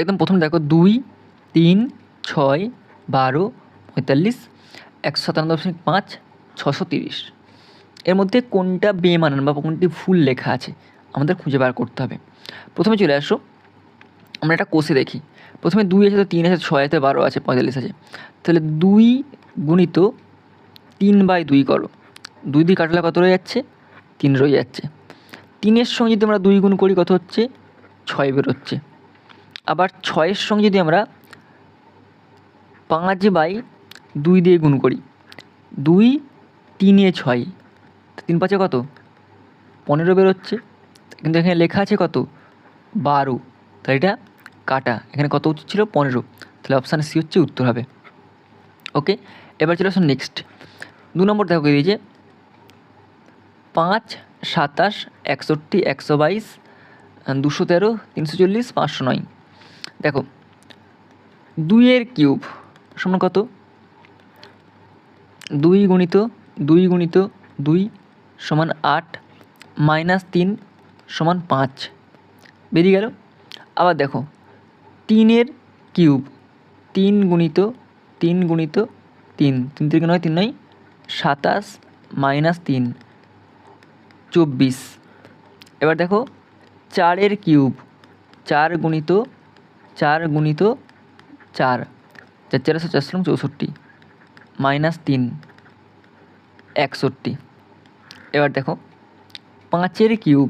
একদম প্রথমে দেখো 2, 3, 6, 12, 45, 157.5, 630। এর মধ্যে কোনটা বেমানান বা কোনটি ভুল লেখা আছে আমাদের খুঁজে বার করতে হবে। প্রথমে চলে আসো, আমরা একটা কোষে দেখি। প্রথমে 2 আছে, তো 3 আছে, 6 আছে, 12 আছে, 45 আছে। তাহলে 2 গুণিত 3/2 করো। 2 দিয়ে কাটলে কত রয়ে যাচ্ছে? 3 রয়ে যাচ্ছে। 3-এর সঙ্গে যদি আমরা 2 গুণ করি কত হচ্ছে? 6 বেরোচ্ছে। আবার 6-এর সঙ্গে যদি আমরা 5/2 দিয়ে গুণ করি, 2, 3 এ 6, 3 5-এ কত? 15 বেরোচ্ছে। কিন্তু এখানে লেখা আছে কত? 12। তাহলে এটা কাটা। এখানে কত উচিত ছিল? 15। তাহলে অপশান সি হচ্ছে উত্তর হবে। ওকে, এবার চলে আসুন নেক্সট। 2 নম্বর দেখো কি দিয়েছে? 5, 27, 61, 122, 213, 340, 509। দেখো 2-এর কিউব সমান কত? 2 গুণিত 2 গুণিত 2 সমান 8, -3 সমান 5 বেরিয়ে গেল। আবার দেখো 3-এর কিউব, 3 গুণিত 3 গুণিত 3, 3 থেকে 9, 3 9, 27, -3, 24। এবার দেখো 4-এর কিউব, 4 গুণিত 4 গুণিত 4, 4 4 64, -3, 61। এবার দেখো 5-এর কিউব,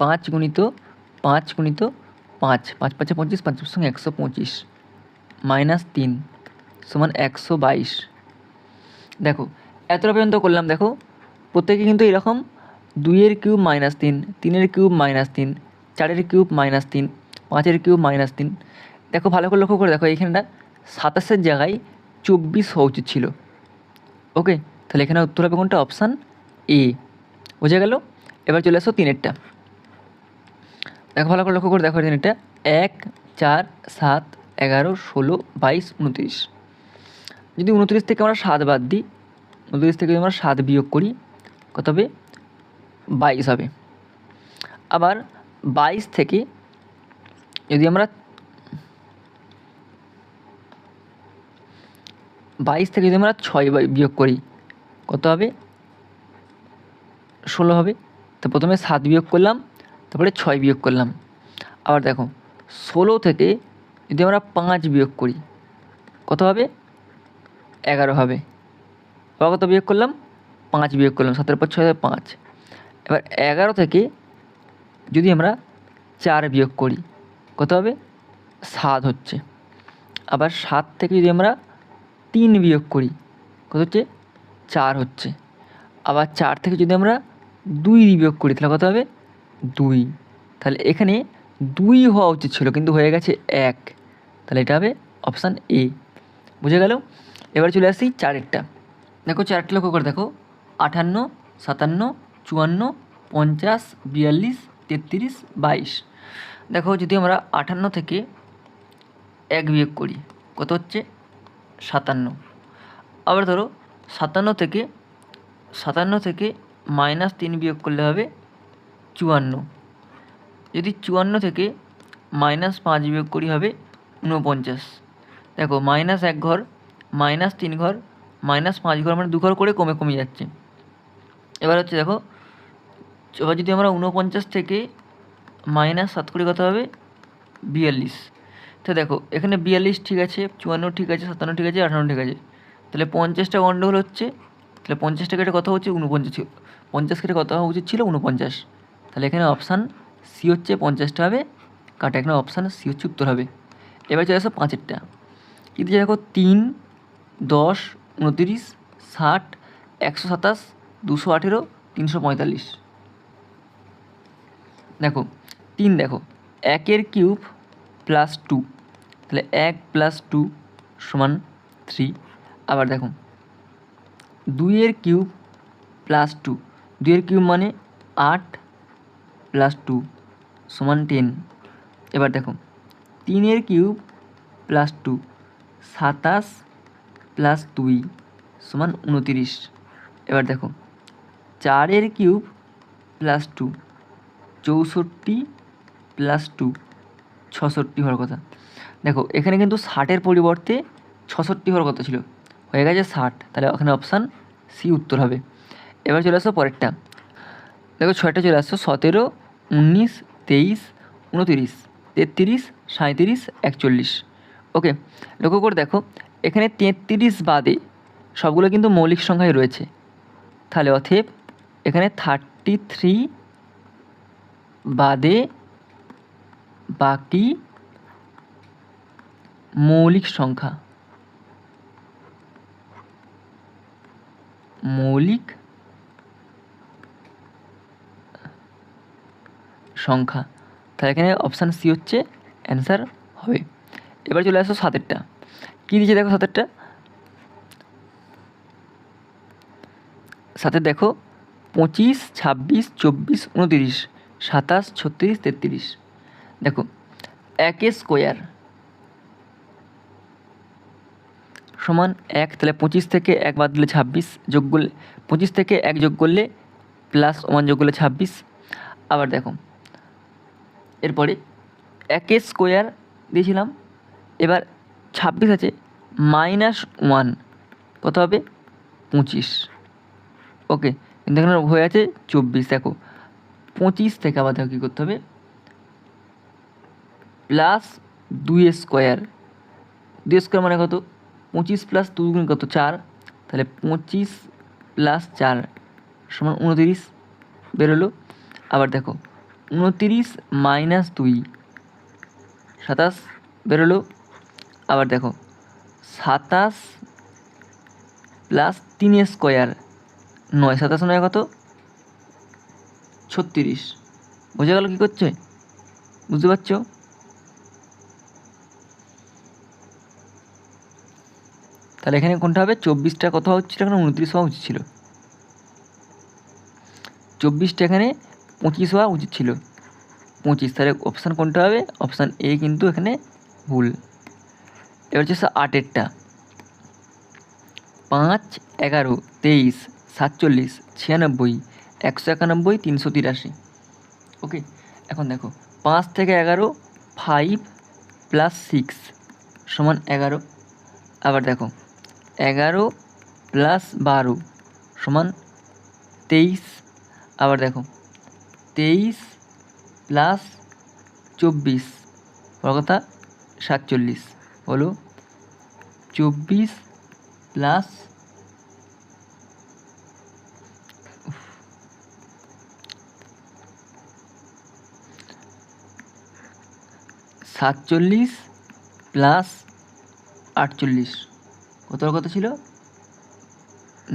5 গুণিত 5 গুণিত 5, 5 5 25, 5 সঙ্গে 125, -3 সমান 122। দেখো এতটা পর্যন্ত করলাম। দেখো প্রত্যেকে কিন্তু এরকম 2-এর কিউব -3, 3-এর কিউব -3, 4-এর কিউব -3, 5-এর কিউব -3। দেখো ভালো করে লক্ষ্য করে দেখো, এইখানটা 27-এর জায়গায় 24 হওয়া উচিত ছিল। ওকে, তাহলে এখানে উত্তর হবে কোনটা? Option A. বোঝা গেল। এবার চলে আসো 3-এরটা। দেখো ভালো করে লক্ষ্য করে দেখো 3-এরটা। 1, 4, 7, 11, 16, 22, 29। যদি 29 থেকে আমরা 7 বাদ দিই, 29 থেকে যদি আমরা 7 বিয়োগ করি কত হবে? 22 হবে। আবার 22 থেকে যদি আমরা 6 বিয়োগ করি কত হবে? 16 হবে। তো প্রথমে 7 বিয়োগ করলাম, তারপরে 6 বিয়োগ করলাম। আবার দেখো 16 থেকে যদি আমরা 5 বিয়োগ করি কত হবে? 11 হবে। আবার কত বিয়োগ করলাম? 5 বিয়োগ করলাম, 7-এর পর 6 5। এবার 11 থেকে যদি আমরা 4 বিয়োগ করি কত হবে? 7 হচ্ছে। আবার 7 থেকে যদি আমরা 3 বিয়োগ করি কত হচ্ছে? 4 হচ্ছে। আবার 4 থেকে যদি আমরা 2 বিয়োগ করি তাহলে কত হবে? 2। তাহলে এখানে 2 হওয়া উচিত ছিল, কিন্তু হয়ে গেছে 1। তাহলে এটা হবে অপশান এ। বুঝে গেল। এবার চলে আসি 4-এরটা। দেখো 4টা লক্ষ্য করে দেখো। 58, 57, 54, 50, 42, 33, 22। দেখো যদি আমরা 58 থেকে 1 বিয়োগ করি কত হচ্ছে? 57। আবার ধরো 57 থেকে -3 বিয়োগ করলে হবে 54। যদি 54 থেকে -5 বিয়োগ করি হবে 49। দেখো -1 ঘর, -3 ঘর, -5 ঘর, মানে 2 ঘর করে কমে কমে যাচ্ছে। এবার হচ্ছে দেখো, এবার যদি আমরা 49 থেকে -7 করি কত হবে? 42। তো দেখো এখানে 42 ঠিক আছে, 54 ঠিক আছে, 57 ঠিক আছে, 58 ঠিক আছে। তাহলে 50টা গন্ডগোল হচ্ছে। তাহলে 50 কেটে কত হচ্ছে? 49। 50 কেটে কত হওয়া উচিত ছিল? 49। তাহলে এখানে অপশান সি হচ্ছে 50টা হবে কাটা। এখানে অপশান সি হচ্ছে উত্তর হবে। এবার চলে আসো 5-এরটা। কিন্তু দেখো 3, 10, 29, 60, 127, 218, 345। দেখো 3, দেখো 1-এর কিউব +2, তাহলে 1 + 2 সমান 3। আবার দেখো 2-এর কিউব +2, 2-এর কিউব মানে 8 + 2 সমান 10। এবার দেখো 3-এর কিউব +2, 27 + 2 সমান 29। এবার দেখো 4-এর কিউব +2, 64 + 2 66 হওয়ার কথা। দেখো এখানে কিন্তু 60-এর পরিবর্তে 66 হওয়ার কথা ছিল, হয়ে গেছে 60, তাহলে ওখানে অপশান সি উত্তর হবে। এবার চলে আসো পরেরটা। দেখো 6টা চলে আসছো, 17, 19, 23, 29, 33, 37, 41। ওকে, লক্ষ্য করে দেখো এখানে 33 বাদে সবগুলো কিন্তু মৌলিক সংখ্যায় রয়েছে, তাহলে অতএব এখানে 33 বাদে বাকি মৌলিক সংখ্যা, তাহলে এখানে অপশান সি হচ্ছে অ্যান্সার হবে। এবার চলে আসো 7-এরটা। কী দিয়েছে দেখো 7-এরটা? 7-এর দেখো 25, 26, 24, 29, 27, 36, 33। দেখো 1 স্কোয়ার সমান 1, তাহলে 25 থেকে 1 বাদ দিলে 26, যোগ করলে 25 থেকে 1 যোগ করলে প্লাস 1 যোগ করলে 26। আবার দেখো এরপরে 1 স্কোয়ার দিয়েছিলাম, এবার 26 আছে, -1 কত হবে? 25। ওকে, কিন্তু এখানে হয়ে আছে 24। দেখো 25 থেকে আবার দেখো কী করতে হবে, প্লাস 2 স্কোয়ার। 2 স্কোয়ার মানে কত? 25 প্লাস 2 গুণ কত? 4, তাহলে 25 প্লাস 4 সমান 29 বেরোলো। আবার দেখো 29 মাইনাস 2 27 বেরোলো। আবার দেখো 27 প্লাস 3 স্কোয়ার 9, 27 9 কত? 36। বোঝা গেল কী করছে? বুঝতে পারছো? তাহলে এখানে কোনটা হবে? 24টা কত হচ্ছিল? এখানে 29 হওয়া উচিত ছিল। 24টা এখানে 25 হওয়া উচিত ছিল, 25। তাহলে অপশান কোনটা হবে? অপশান এ কিন্তু এখানে ভুল। এবার হচ্ছে 8-এরটা। 5, 11, 23, 47, 96, 191, 383। ওকে, এখন দেখো 5 থেকে 11, 5 প্লাস 6 সমান 11। আবার দেখো 11 প্লাস 12 সমান 23। আবার দেখো 23 প্লাস 24 বড় কথা 47 হলো 24 প্লাস 47 প্লাস 48 কত ছিল?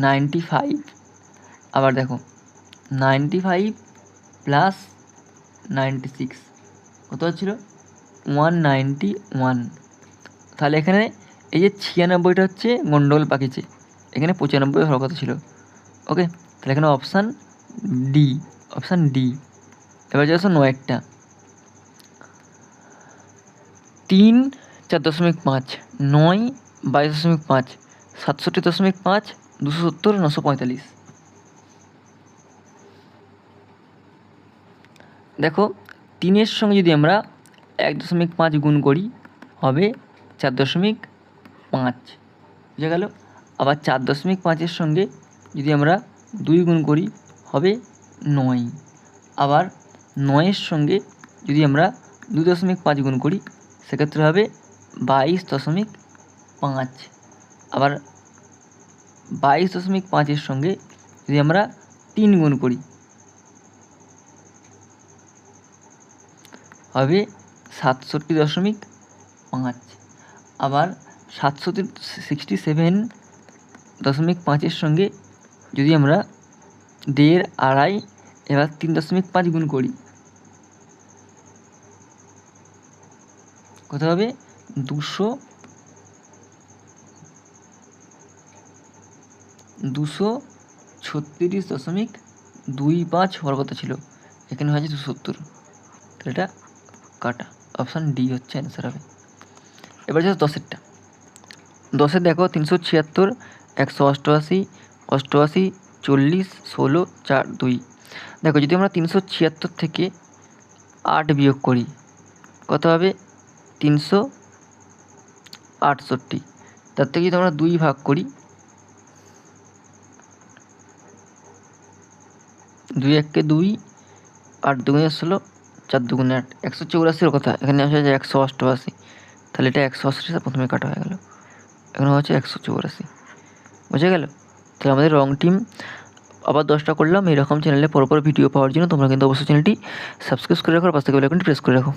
95। আবার দেখো 95 প্লাস 96 কত হচ্ছিল? 191। তাহলে এখানে এই যে 96টা হচ্ছে গন্ডগোল পাকিয়েছে, এখানে 95 হওয়ার কথা ছিল। ওকে, তাহলে এখানে অপশান ডি। এবার যাচ্ছে 9-একটা। 3, 4.5, 9, 22.5, 67.5, 270, 945। দেখো 3-এর সঙ্গে যদি আমরা 1.5 গুণ করি হবে 4.5, বুঝা গেল? আবার 4.5-এর সঙ্গে যদি আমরা 2 গুণ করি হবে 9। আবার 9-এর সঙ্গে যদি আমরা 2.5 গুণ করি সেক্ষেত্রে হবে 22.5। আবার 22.5-এর সঙ্গে যদি আমরা 3 গুণ করি হবে 67.5। আবার 67.5-এর সঙ্গে যদি আমরা 1.5, 2.5 এবার 3.5 গুণ করি কত হবে? 236.25 হওয়ার কথা ছিল, এখানে হয়েছে 270। তাহলে এটা কাটা, অপশান ডি হচ্ছে অ্যান্সার হবে। এবার হচ্ছে 10-এরটা। 10-এর দেখো 376, 188, 88, 40, 16, 4, 2। দেখো যদি আমরা 376 থেকে 8 বিয়োগ করি কত হবে? 368, তার থেকে যদি আমরা 2 ভাগ করি, 2 1 2, 8 2 16, 4 2 8, 184 কথা, এখানে আসে যে 188, তাহলে এটা 188 প্রথমে কাটা হয়ে গেল, এখানে হচ্ছে 184, বুঝে গেল? তাহলে আমাদের রং টিম আবার 10টা করলাম। এরকম চ্যানেলে পরপর ভিডিও পাওয়ার জন্য তোমরা কিন্তু অবশ্যই চ্যানেলটি সাবস্ক্রাইব করে রাখো, আর পাশে বেল আইকনটি প্রেস করে রাখো।